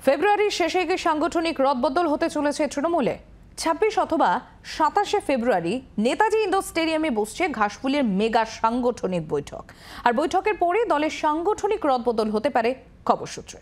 ফেব্রুয়ারির শেষে গিয়ে সাংগঠনিক রদবদল হতে চলেছে তৃণমূলে। ২৬ অথবা ২৭শে ফেব্রুয়ারি নেতাজি ইন্ডোর স্টেডিয়ামে বসছে ঘাসফুলের মেগা সাংগঠনিক বৈঠক। আর বৈঠকের পরে দলের সাংগঠনিক রদবদল হতে পারে খবর সূত্রে।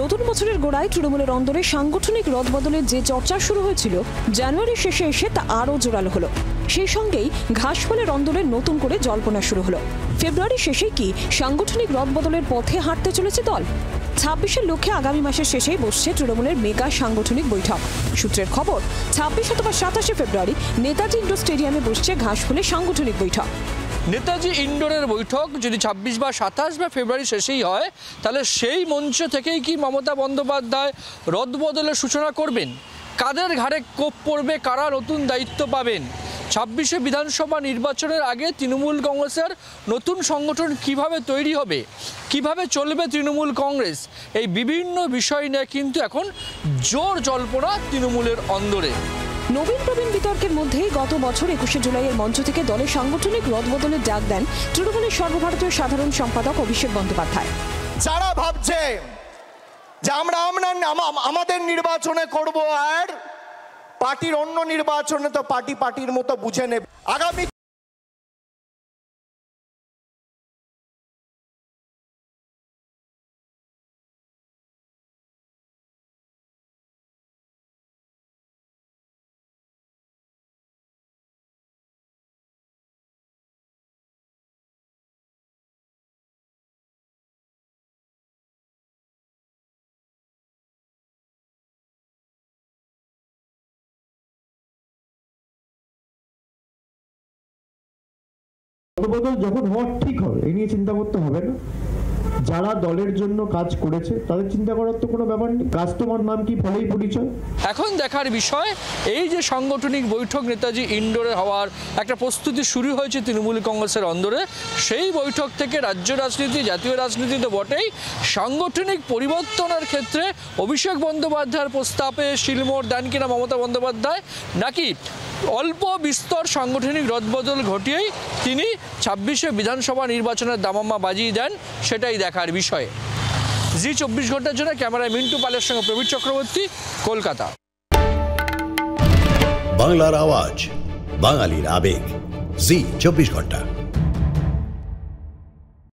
নতুন বছরের গোড়ায় তৃণমূলের অন্দরে সাংগঠনিক রদবদলের যে চর্চা শুরু হয়েছিল, জানুয়ারির শেষে এসে তা আরও জোরালো হলো। সেই সঙ্গেই ঘাসফুলের অন্দরে নতুন করে জল্পনা শুরু হলো। ফেব্রুয়ারি শেষেই কি সাংগঠনিক রদবদলের পথে হাঁটতে চলেছে দল? ২৬-এর লক্ষ্যে আগামী মাসের শেষেই বসছে তৃণমূলের মেগা সাংগঠনিক বৈঠক। সূত্রের খবর, ২৬ অথবা ২৭শে ফেব্রুয়ারি নেতাজি ইন্ডোর স্টেডিয়ামে বসছে ঘাসফুলের সাংগঠনিক বৈঠক। নেতাজি ইন্ডোরের বৈঠক যদি ২৬ বা ২৭ বা ফেব্রুয়ারি শেষেই হয়, তাহলে সেই মঞ্চ থেকেই কি মমতা বন্দ্যোপাধ্যায় রদবদলের সূচনা করবেন? কাদের ঘাড়ে কোপ পড়বে? কারা নতুন দায়িত্ব পাবেন? ২৬শে বিধানসভা নির্বাচনের আগে তৃণমূল কংগ্রেসের নতুন সংগঠন কিভাবে তৈরি হবে, কিভাবে চলবে তৃণমূল কংগ্রেস, এই বিভিন্ন বিষয় নিয়ে কিন্তু এখন জোর জল্পনা তৃণমূলের অন্দরে। নবীন প্রবীণ বিতর্কের মধ্যেই গত বছর ২১শে জুলাইয়ের মঞ্চ থেকে দলের সাংগঠনিক রদবদলের ডাক দেন তৃণমূলের সর্বভারতীয় সাধারণ সম্পাদক অভিষেক বন্দ্যোপাধ্যায়। যারা ভাবছে যে আমরা আমাদের নির্বাচনে করব আর পার্টির অন্য নির্বাচনে তো পার্টির মতো বুঝে নেবে, আগামী রদবদল যখন হওয়ার ঠিক হবে, এই নিয়ে চিন্তা করতে হবে না। যারা দলের জন্য কাজ করেছে তাদের চিন্তা করার তো কোনো ব্যাপার নেই। কাস্টমার নাম কি, ফলেই পরিচয়। এখন দেখার বিষয়, এই যে সাংগঠনিক বৈঠক নেতাজি ইন্ডোরে হওয়ার একটা প্রস্তুতি শুরু হয়েছে তৃণমূল কংগ্রেসের অন্দরে, সেই বৈঠক থেকে রাজ্য রাজনীতি, জাতীয় রাজনীতি তো বটেই, সাংগঠনিক পরিবর্তনের ক্ষেত্রে অভিষেক বন্দ্যোপাধ্যায়ের প্রস্তাবে শিলমোড় দেন কিনা মমতা বন্দ্যোপাধ্যায়, নাকি অল্প বিস্তর সাংগঠনিক রদবদল ঘটিয়েই তিনি ২৬শে বিধানসভা নির্বাচনের দামামা বাজিয়ে দেন, সেটাই দেখার বিষয়। জি ২৪ ঘন্টার জন্য ক্যামেরায় মিন্টু পালের সঙ্গে প্রবীর চক্রবর্তী, কলকাতা। বাংলার আওয়াজ, বাঙালির আবেগ, জি ২৪ ঘন্টা।